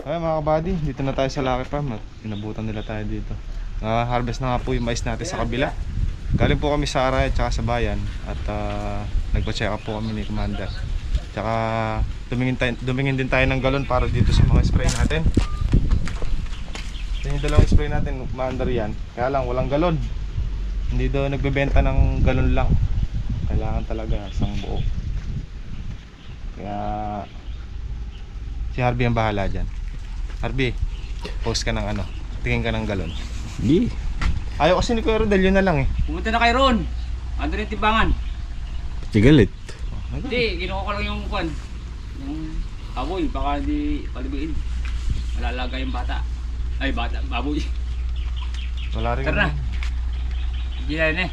Ay mga kabady, dito na tayo sa Lucky Farm at inabutan nila tayo dito. Harvest na nga po yung mais natin sa kabila. Galing po kami sa Aray at saka sa bayan at nagpa-check up po kami ni Commander. Tsaka dumingin din tayo ng galon para dito sa mga spray natin. Yung dalawang spray natin, Commander yan. Kaya lang walang galon. Hindi daw nagbebenta ng galon lang. Kailangan talaga isang buo. Kaya si Harvey ang bahala dyan. Harvey, post ka ng ano, tingin ka ng galon. Hindi. Ayaw kasi ni Kuya Rodel, yun na lang eh. Pumunta na kay Ron. Ando rin timbangan. Sigalit. Hindi, kinuha ko lang yung kwan. Yung baboy, baka di palibuin. Malalaga yung bata. Ay, bata, baboy. Wala rin. Tara na. Hindi na rin eh.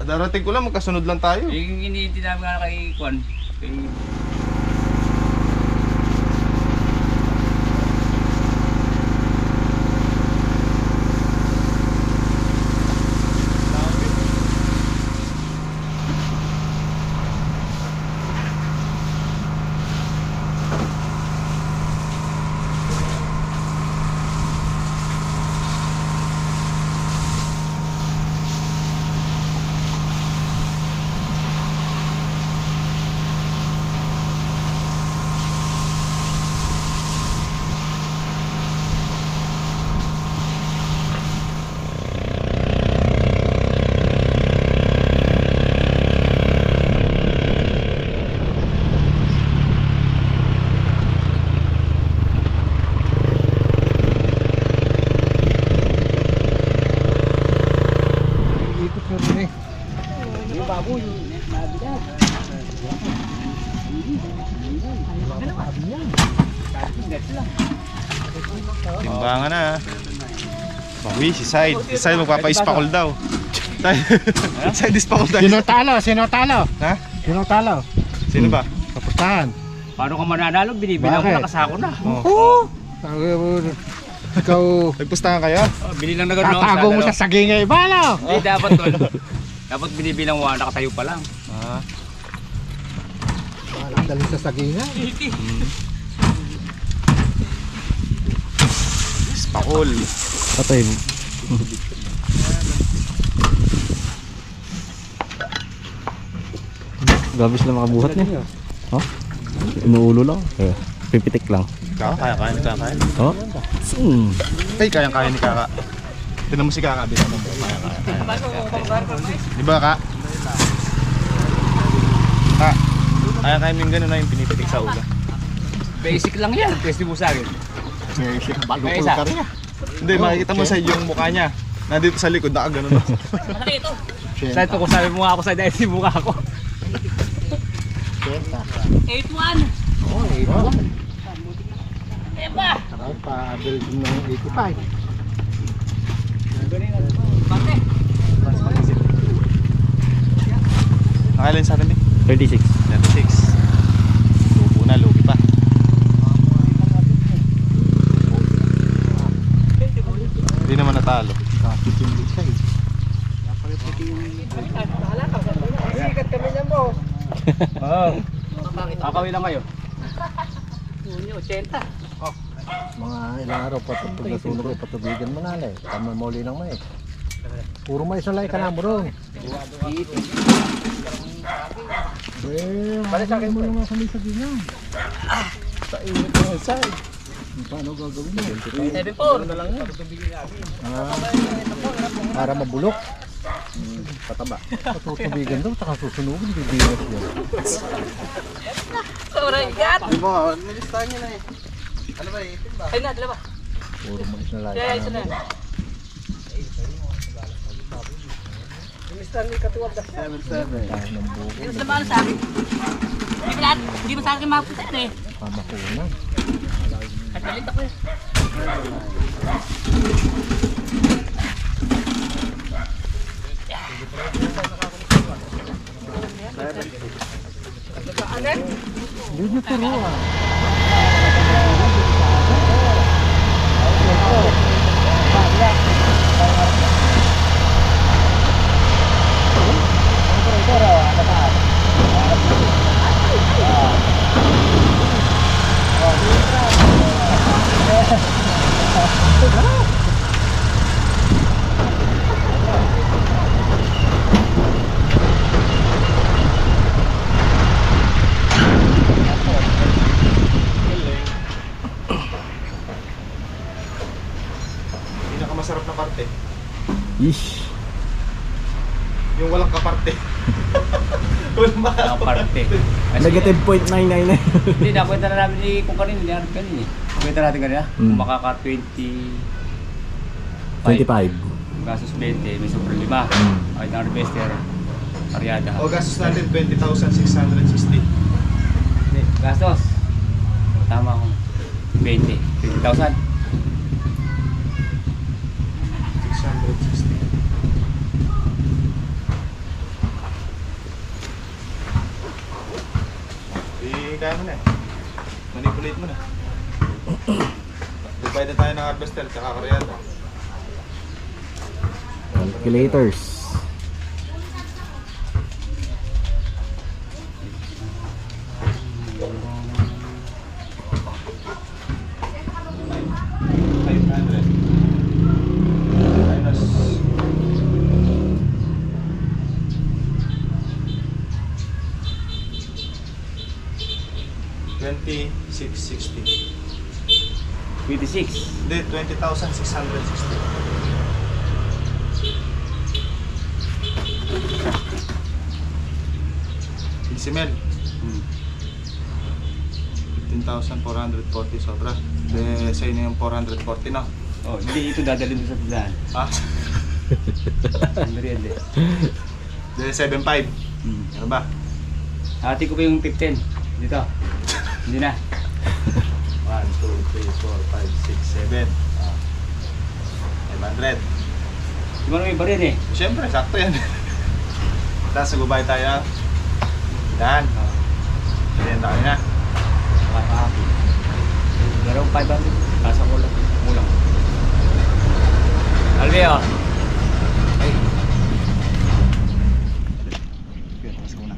Darating ko lang, magkasunod lang tayo. Yung iniinti namin nga kay kwan. Kay... Timbangan na. Bawi, si Side. Si Side magpapa-ispakol daw. Side ispakol daw. Sino talo? Sino talo? Ha? Sino talo? Sino ba? Kapustahan. Paano ka mananalo? Binibilang ko Bakit? na kasako na. Oh. Ikaw, Nagpustahan kayo? Oh, bili lang na gano'n. tatago mo sa sagingay ba, no? Hindi, dapat tol. Dapat binibilang mo, nakatayo pa lang. Ah. Walang dali sa sagingay. Ispakol. Patay mo. Gabis na makabuhat niya. Oh? Inuulo lang. Pipitik lang. Kaya ni Kaka. Oh? Ay, kaya ni Kaka. Tinan mo si Kaka, bilang mo. Di ba, Kaka? Kaya mo yung gano'n na yung pinipitik sa ulo. Basic lang yan. Pwede mo sa akin. Balukol ka rin. Hindi, makikita mo sa yung mukha niya. Nandito sa likod, nakagano no. Masakit ito. Sa ito ko sabi mo nga ako sa dahil si mukha ako. 8-1. Oh, ito. Eba! Saka pa-build ng 85. Bante. Nakailan sa atin eh? 36. 36. Lupo na, lupi pa. Hindi naman natalo. Kapit yung design. Sikat kami niyan mo. Oo. Kakawin lang kayo. 80. Mga ilang araw pa pag natulog ay patubigan mo nalay. Tama muli ng mais. Puro mais na lay ka na mo ron. Bale sa akin mo naman sa may sagingay. Sa init ng side. Paano gagawin mo? 7-4. Para mabulok. Pataba. Patutubigan daw, saka susunugin, bibigas yun. Sobrang ikat. Di ba, nilistahan niya na eh. Ano ba, itin ba? Ay na, dalawa. Puro mais na lay. Kaya isa na. Mr. Lee katuwag na siya. 7-7. Ng buko. Hindi mo naman sa akin. Hindi mo sa akin mapunta eh. Pamakunan. At galit ako eh. Video turuan. Galing. Pinakamasarap na parte, Ish. yung walang kaparte. Walang Ang parte. Kasi, Negative 0.999. Hindi, nakwenta na namin ni kung kanina, ni Arp kanina eh. Nakwenta natin kanina, kung makaka 25. Gasos 20, may super 5. Ay, na harvester, karyada. O gastos natin 20,660. Hindi, gastos. Tama ko. 20. 20,000. 660. Kaya mo na eh. Manipulate mo na. Divide na tayo ng harvester tsaka karyada. Calculators. $26,660. 26. Hindi, 20,660. Simel, 15,440 sobra. De, sa'yo na yung 440 na. Oh, hindi ito dadalhin doon sa tindahan. Ah, Ang merienda. de 7,500. Ano ba? Ati ko pa yung 15. Dito. Hindi na. 1, 2, 3, 4, 5, 6, 7. 500. Di ba may baril eh? Siyempre, sakto yan. Tapos nagbabay tayo. Yan. Yan tayo na. Makakapi. Pero 500. Kasa ko lang. Kulang. Albi oh. Ay. Yun, mas muna.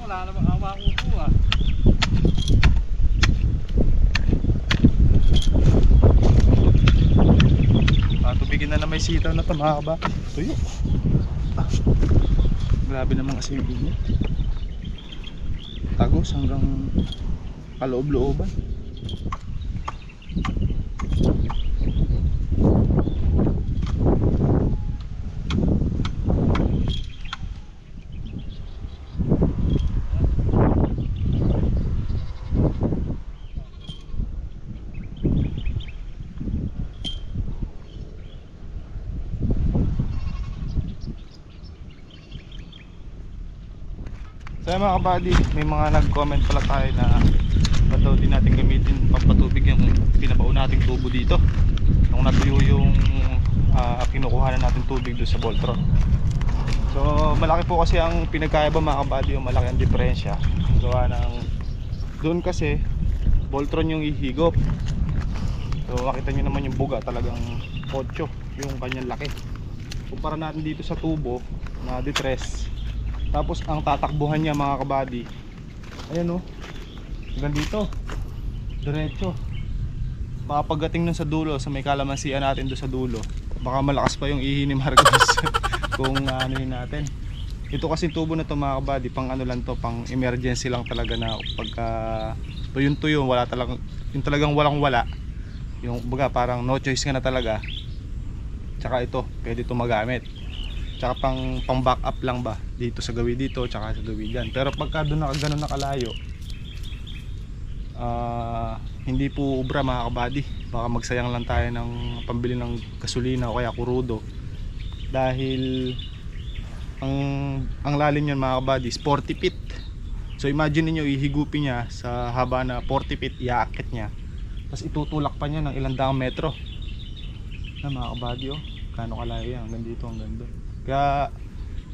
Wala namang awa ko po ah. Tubigin na may sitaw na tumaba. Tuyo. Grabe naman kasi yung init. Tagos hanggang kaloob-looban. So mga kabady, may mga nag-comment pala tayo na ba't daw din natin gamitin pampatubig yung pinabaon nating tubo dito nung natuyo yung kinukuha na natin tubig doon sa Voltron. So malaki po kasi ang pinagkaiba mga kabady, yung malaki ang diferensya. Gawa ng doon kasi Voltron yung ihigop. So makita nyo naman yung buga, talagang 8 yung kanyang laki. Kumpara natin dito sa tubo na detress. Tapos ang tatakbuhan niya mga kabady, ayan o, hanggang dito, diretso. Baka pagdating nun sa dulo, sa may kalamansian natin doon sa dulo, baka malakas pa yung ihi ni Marcos kung anuhin natin. Ito kasi tubo na to mga kabady, pang ano lang to, pang emergency lang talaga, na pagka tuyo wala talagang, yung talagang walang wala, yung baga parang no choice ka na talaga. Tsaka ito, pwede ito magamit. Tsaka pang back up lang ba dito sa gawin dito, tsaka sa gawin dyan. Pero pagka doon gano'n nakalayo, hindi po ubra mga kabady. Baka magsayang lang tayo ng pambili ng gasolina o kaya kurudo. Dahil ang lalim niyan mga kabady is 40 feet. So imagine niyo ihigupin niya sa haba na 40 feet, iaakit niya. Tapos itutulak pa niya ng ilang daang metro. Na mga kabady, oh, kano kalayo yan, hanggang dito, hanggang doon. Kaya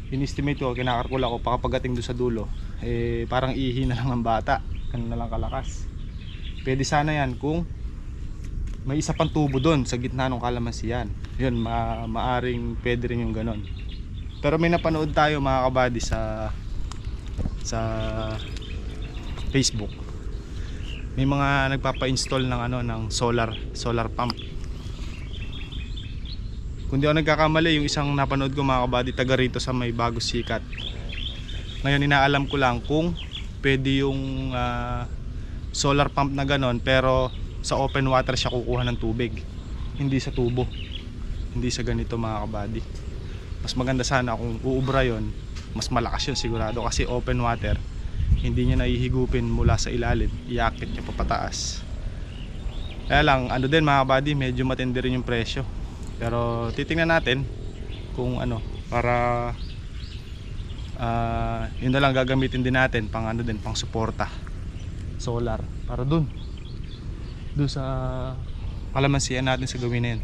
in-estimate ko, kinakalkula ko, pagdating doon sa dulo, parang ihi na lang ang bata, ganun na lang kalakas. Pwede sana yan kung may isa pang tubo doon sa gitna ng kalamansian. Yun, maaring pwede rin yung ganon. Pero may napanood tayo mga kabady sa Facebook. May mga nagpapa-install ng ng solar pump. Kung di ako nagkakamali, yung isang napanood ko mga kabady, taga rito sa may Bagos Sikat. Ngayon inaalam ko lang kung pwede yung solar pump na ganon, pero sa open water siya kukuha ng tubig, hindi sa tubo, hindi sa ganito mga kabady. Mas maganda sana kung uubra yon, mas malakas yun sigurado, kasi open water, hindi niya naihigupin mula sa ilalim, iakit niya papataas. Kaya lang ano din mga kabady, medyo matindi rin yung presyo. Pero titingnan natin kung para yun na lang gagamitin din natin pang pang suporta solar para dun sa kalamansian natin sa gawin na yun,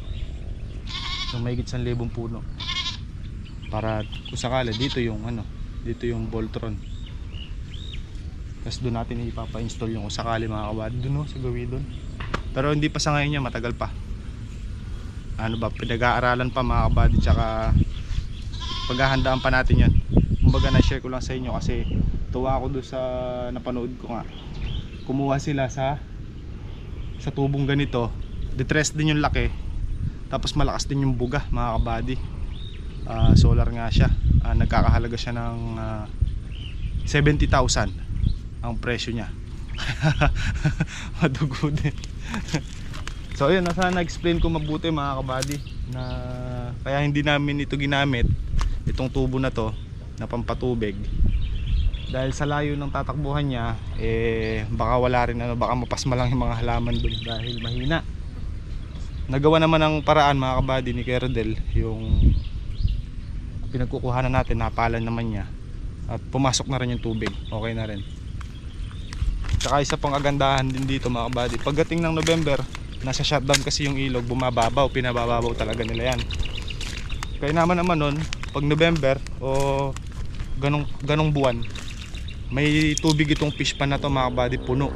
yung may 1,000 puno, para kung sakali dito yung Voltron. Tapos doon natin ipapa-install yung kung sakali mga kabady doon sa gawin doon. Pero hindi pa sa ngayon niya, matagal pa. Pinag-aaralan pa mga kabady, tsaka paghahandaan pa natin yan. Kumbaga na-share ko lang sa inyo kasi tuwa ako doon sa napanood ko nga. Kumuha sila sa tubong ganito, detress din yung laki, tapos malakas din yung buga mga kabady. Solar nga siya, nagkakahalaga siya ng 70,000 ang presyo niya. Madugo din. So ayun, sana na-explain ko mabuti mga kabady, na kaya hindi namin ito ginamit, itong tubo na to na pampatubig, dahil sa layo ng tatakbuhan niya, baka wala rin baka mapasma lang yung mga halaman doon dahil mahina. Nagawa naman ang paraan mga kabady ni Kerdel, yung pinagkukuhanan natin, napalan naman niya at pumasok na rin yung tubig, okay na rin. Tsaka isa pang kagandahan din dito mga kabady, pagdating ng November, nasa shutdown kasi yung ilog, bumababaw, pinabababaw talaga nila yan. Kaya naman nun, pag November o ganong buwan, may tubig itong fish pan na to mga kabady, puno,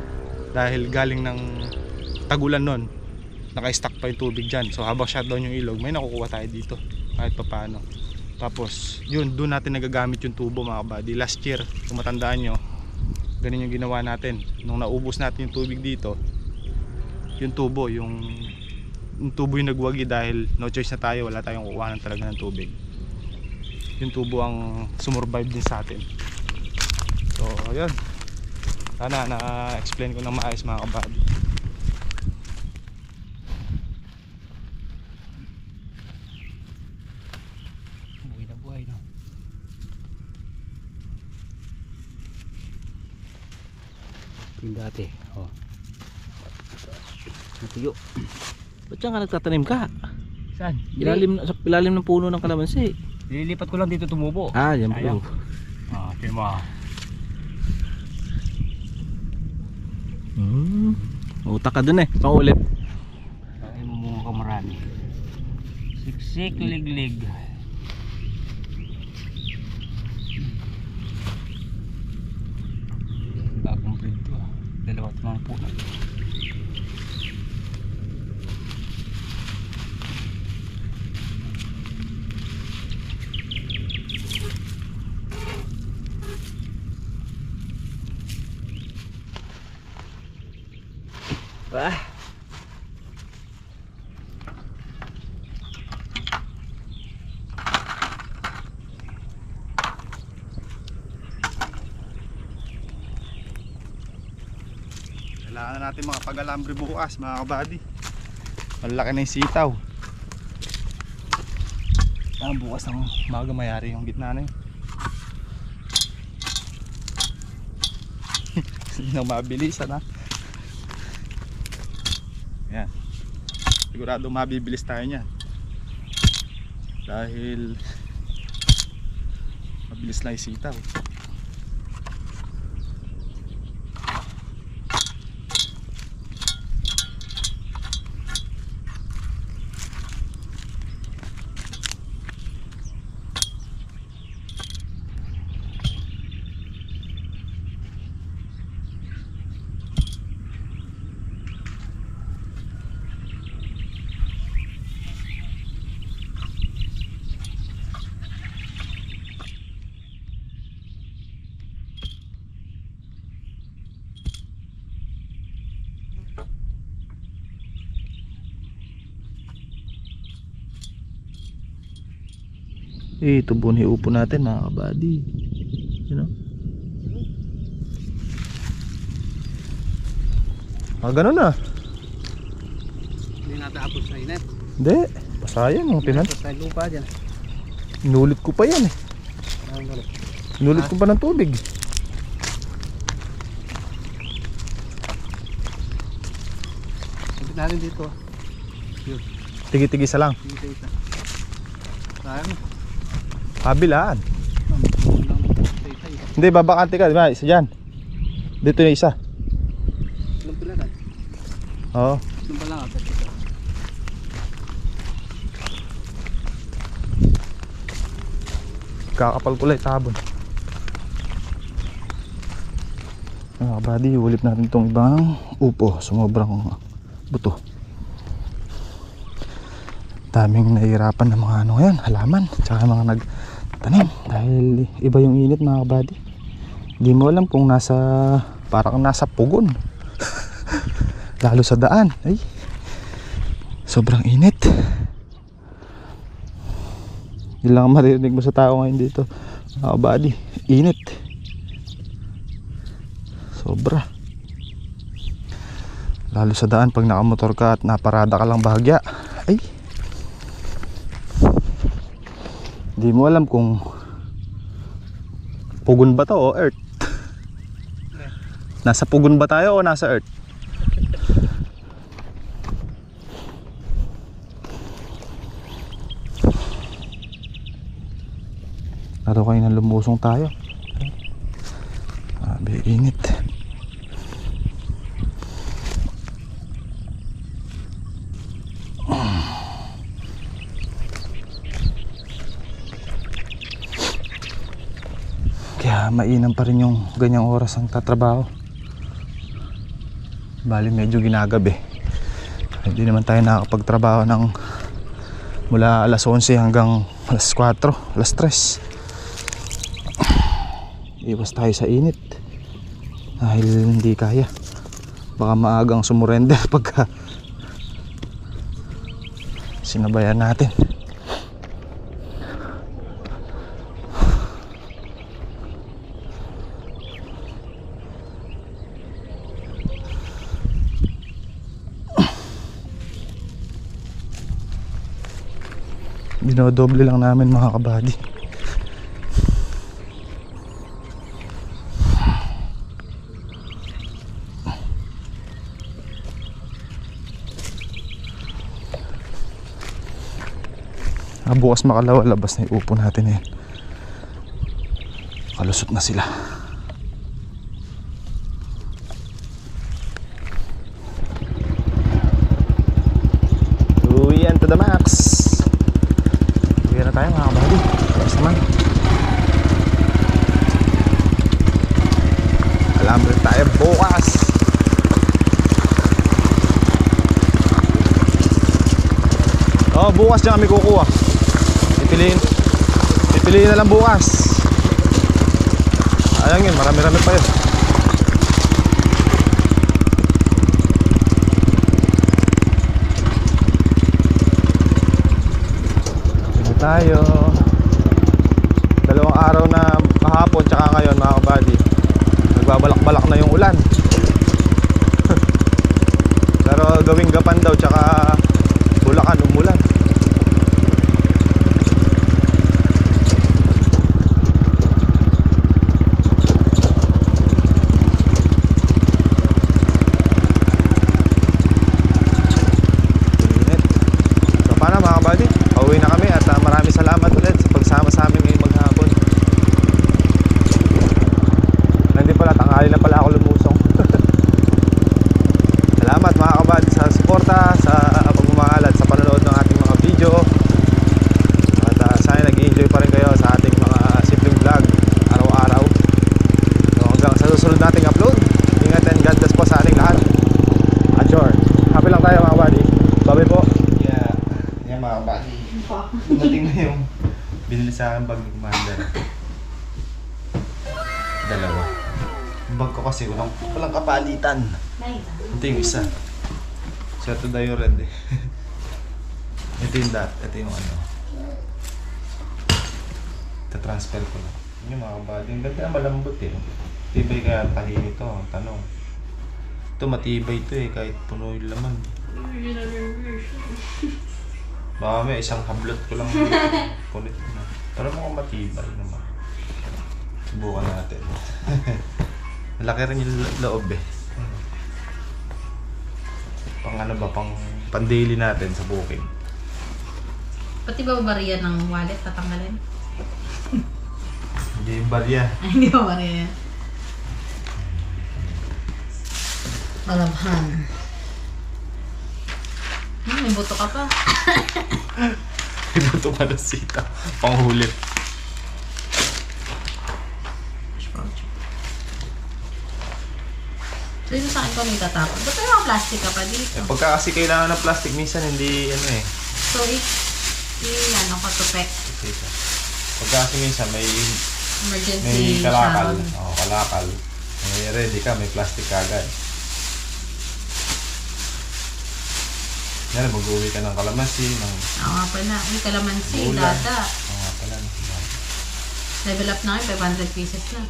dahil galing ng tagulan nun, naka-stack pa yung tubig dyan. So habang shutdown yung ilog, may nakukuha tayo dito kahit papaano. Tapos yun, doon natin nagagamit yung tubo mga kabady. Last year, kung matandaan nyo, ganun yung ginawa natin. Nung naubos natin yung tubig dito, yung tubo yung nagwagi dahil no choice na tayo, wala tayong kukuhanan talaga ng tubig. Yung tubo ang sumurvive din sa atin. So ayun, sana na-explain ko ng maayos mga kabady. Buhay na buhay, no? Yung dati, oh. Natuyo. Ba't siya nga nagtatanim ka? Saan? Sa ilalim ng puno ng kalamansi. Nililipat ko lang dito tumubo. Ah, yan Sayang. po. Tingnan mo. Utak ka dun paulit. Ay, mumunga ka marami. Siksik, liglig. mga puno. Wah. Kailangan na natin mga pag-alambre bukas mga kabady. Malaki na yung sitaw. Bukas ng maga mayari yung gitna na yun. Hindi na mabilisan ha. Yan. Sigurado mabibilis tayo niyan. Dahil mabilis lang yung sitaw. Ito po ni upo natin mga kabady. You know? Ganun na. Hindi natapos sa init. Hindi. Pasayang yung tinan. Sa lupa dyan. Inulit ko pa yan eh. Inulit ko pa ng tubig. Sabi natin dito. Tigi-tigi isa lang. Dito isa. Sayang. Kabilaan. Hindi, babakante ka. Diba? Isa dyan. Dito yung isa. Ilang pila ka? Oo. Ilang pa lang ako. Kakapal kulay tabon. Mga kabady, ulit natin itong ibang upo. Sumobrang buto. Daming nahihirapan ng mga ano ngayon, halaman. Tsaka mga nagtanim. Dahil iba yung init mga kabady. Hindi mo alam kung nasa, parang nasa pugon. Lalo sa daan. Ay, sobrang init. Yun lang ang maririnig mo sa tao ngayon dito mga kabady. Init. Sobra. Lalo sa daan pag nakamotor ka at naparada ka lang bahagya. Ay, di mo alam kung pugon ba to o earth. Nasa pugon ba tayo o nasa earth? Lalo kayo nang lumusong tayo. Grabe, init. Kaya mainam pa rin yung ganyang oras ang tatrabaho. Bali medyo ginagabi. Hindi naman tayo nakakapagtrabaho ng mula alas 11 hanggang alas 4, alas 3. Iwas tayo sa init dahil hindi kaya. Baka maagang sumurrender pagka sinabayan natin. Dinodoble lang namin mga kabady. Bukas makalawa, labas na yung upo natin yan. Kalusot na sila. Uwian to the max. Uwian na tayo mga kabady. Yes naman. Alambre tayo bukas. bukas dyan kami kukuha. Pipiliin na lang bukas. Ayan yun, marami-rami pa yun. Dito tayo. Dalawang araw na kahapon tsaka ngayon mga kabady, nagbabalak-balak na yung ulan. Pero gawing Gapan daw tsaka Bulacan umulan. So paano mga kabady, pauwi na kami at maraming salamat ulit sa pagsama sa amin ngayong maghapon. Hindi pala, tanghali na pala ako lumusong. Salamat mga kabady sa suporta, sa pagmamahal at sa panonood ng ating mga video. At sana nag-i-enjoy pa rin kayo sa ating mga simpleng vlog araw-araw. So hanggang sa susunod nating upload, ingat and God bless po sa ating lahat. Adjor, happy lang tayo mga kabady. Bye po. Yeah, yan mga kabady. Dumating na yung binili sa akin bag ni Commander. Dalawa. Yung bag ko kasi walang kapalitan. Ito yung isa. So ito daw yung red eh. Ito yung ito yung ano. Ita-transfer ko lang. Yung mga kabady. Ang ganda, malambot eh. Tibay kaya tahi nito. Ang tanong. Ito matibay ito eh. Kahit puno yung laman. Baka may isang hablot ko lang. Kulit na. Pero mukhang matibay naman. Subukan natin. Malaki rin yung loob eh. Pang ano ba, pang daily natin sa booking. Pati ba bariya ng wallet tatanggalin? Hindi yung barya. Ay, hindi ba bariya? Malabhan. May buto ka pa. Ibuto pa na sita. Panghulit. So yun sa akin ko may tatapon. Ba't may mga plastic ka pa dito? Eh, pagka kasi kailangan ng plastic, minsan hindi ano eh. So ano ka tupek? Pagka kasi minsan may Emergency kalakal. shower. Oo, kalakal. May ready ka, may plastic ka agad. Yan, mag-uwi ka ng kalamansi, ng Oo nga pala. Uy, kalamansi, Gula. data. Oo nga pala. Level up na kayo, 500 pieces na.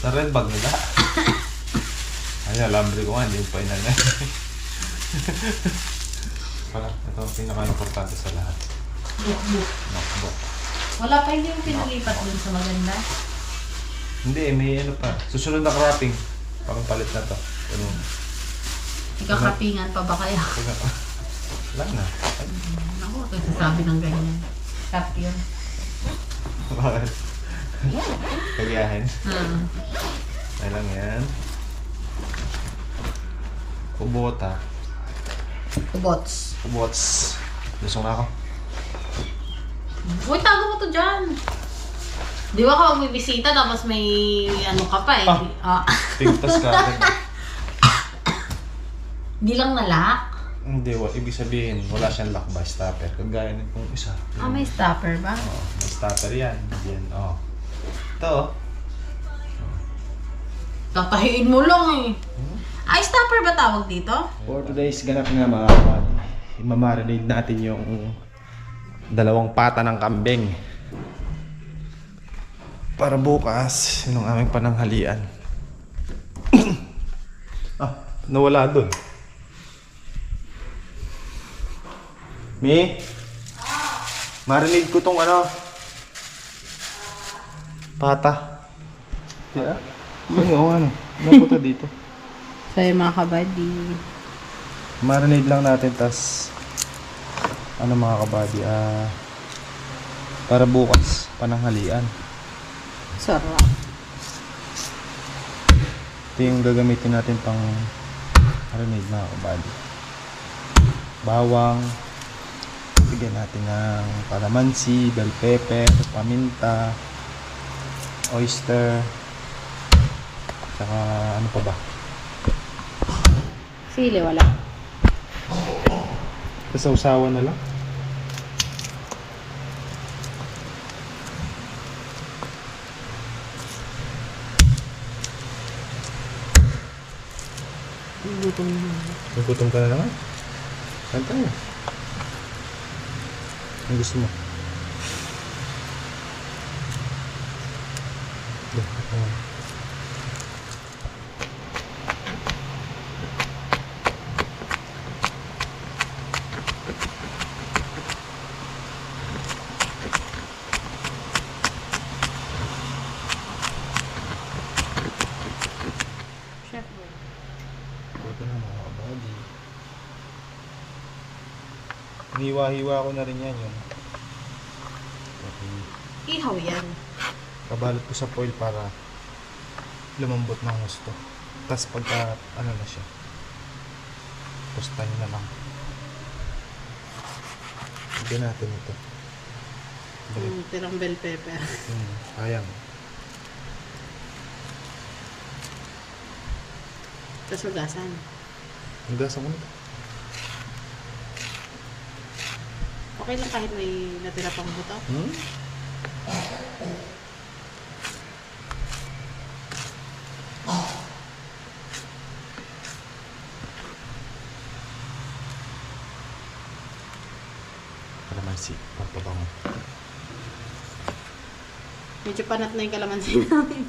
Sa red bag nila. Ayun, alambre ko nga, hindi pa inanay. Pala, ito ang pinaka-importante sa lahat. Notebook. Wala pa, hindi yung pinalipat dun sa maganda. Hindi, may ano pa. Susunod na cropping. Parang palit na to. Ano? Ikakapingan pa ba kaya? Wala na. Ay, Ako, nagsasabi ng ganyan. Tap yun. bakit? Kagayahin. Ay lang yan. Kubota. Kubots. Kubots. Lusong na ako. Uy, tago mo to dyan. Di ba ka bibisita tapos may ano ka pa eh. Pigtas ka. Di lang nalak. Hindi, ibig sabihin, wala siyang lock by stopper. Kagaya nitong isa. May stopper ba? Oo, may stopper yan. Yan, oo. Ito, oh. Tatahiin mo lang eh. Ay, stopper ba tawag dito? For today's ganap nga mga kapatid, imamarinate natin yung 2 pata ng kambing. Para bukas, yun ang aming pananghalian. Nawala dun. Mi? Marinate ko tong ano? Pata. Yeah? Oo, ano? Napunta dito. Sa'yo mga kabady. Marinate lang natin, tas ano mga kabady, para bukas pananghalian. Sarap. Ito yung gagamitin natin pang marinate mga kabady. Bawang, bigyan natin ng kalamansi, bell pepper, paminta, oyster, saka ano pa ba? Sili, wala. Kasawsawan na lang. Gutom na. Nagutom ka na naman. Kanta mo. Ang gusto mo? Chef. Ito na mga kabady. Hiniwa-hiwa ko na rin yan yung Ihaw yan. kabalot ko sa foil para lumambot ng gusto. Tapos pagka ano na siya, pustahin na lang. Lagyan natin ito. Tirang bell pepper. Sayang. Tapos magasan. Nagasa ko nito. Okay lang kahit may natira pang buto. Kalamansi, papabango. Medyo panat na yung kalamansi namin.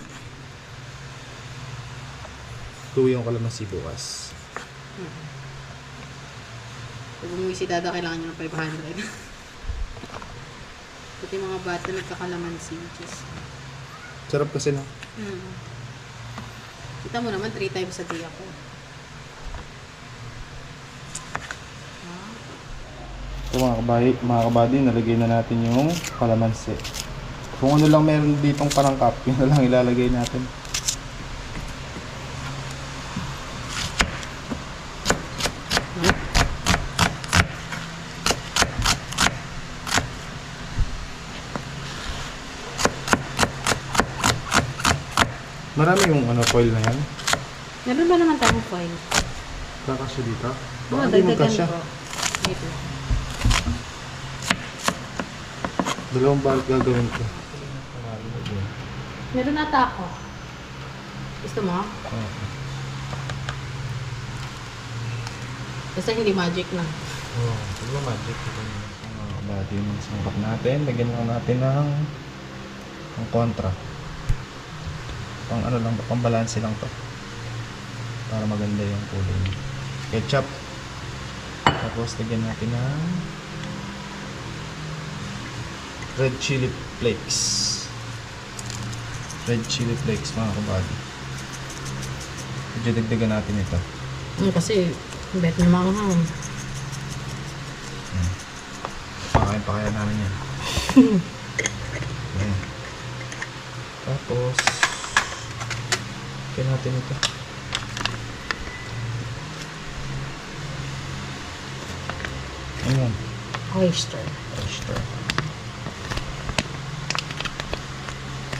Tuwi yung kalamansi bukas. Pag umuwi si Dada, kailangan niya ng 500. Pati mga bata nagkakalamansi. Sarap kasi no? Kita mo naman, 3 times a day ako. Ito mga kabady, nalagay na natin yung kalamansi. Kung ano lang meron ditong panangkap, yun na lang ilalagay natin. Marami yung foil na yan. Meron ba naman tayong foil? Kakasya dito? Oo, Baka di dagdagan magkasya. ko. Dito. Dalawang balot gagawin ko. Meron ata ako. Gusto mo? Basta hindi magic na. Oo, siguro magic. Ito yung mga kabady yung sangkap natin. Lagyan lang natin ng kontra. Pang ano lang, pang balanse lang to. Para maganda yung kulay. Ketchup. Tapos lagyan natin ng red chili flakes. Red chili flakes mga kabady. Medyo dagdagan natin ito. Kasi, bet na maanghang. Pakain pa kaya namin yan. Ayan. Tapos lagyan natin ito. Ayan. Oyster. Oyster.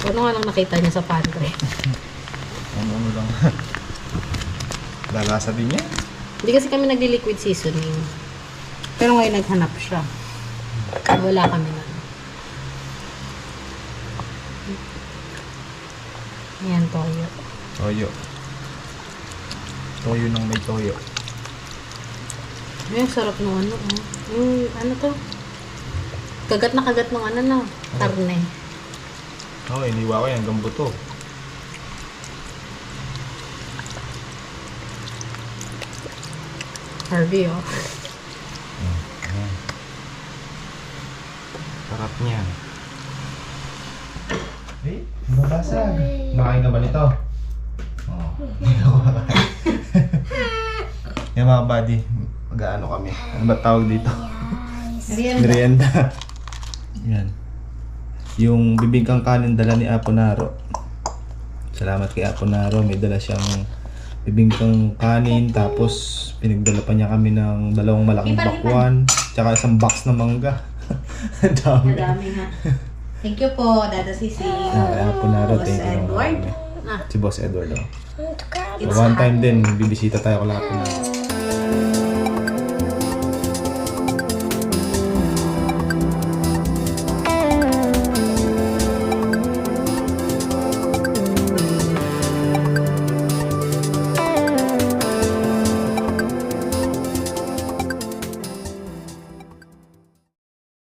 Ano nga lang nakita niya sa pantry? Ano lang. Lalasa din yan. Hindi kasi kami nagli-liquid seasoning. Pero ngayon naghanap siya. Wala kami na. Ayan, toyo. Toyo. Toyo ng may toyo. Ay, sarap ng ano. Yung ano to? Kagat na kagat ng ano na. Karne. Oo, iniwa ko yan hanggang buto. Harvey, oh. Ayan. Sarap niyan. Eh, mabasag. Makain ka ba nito? Oo. Yan mga buddy, mag-ano kami. Ano ba tawag dito? Merienda. Yan. Yung bibingkang kanin dala ni Aponaro. Salamat kay Aponaro. May dala siyang bibingkang kanin. Tapos pinagdala pa niya kami ng 2 malaking bakwan. Tsaka isang box na mangga. Dami. Madami nga. Thank you po, Dada Sisi. Kay Aponaro. Boss Thank you. Edward. Si Boss Edward. Oh. So, one time din, bibisita tayo kay Aponaro.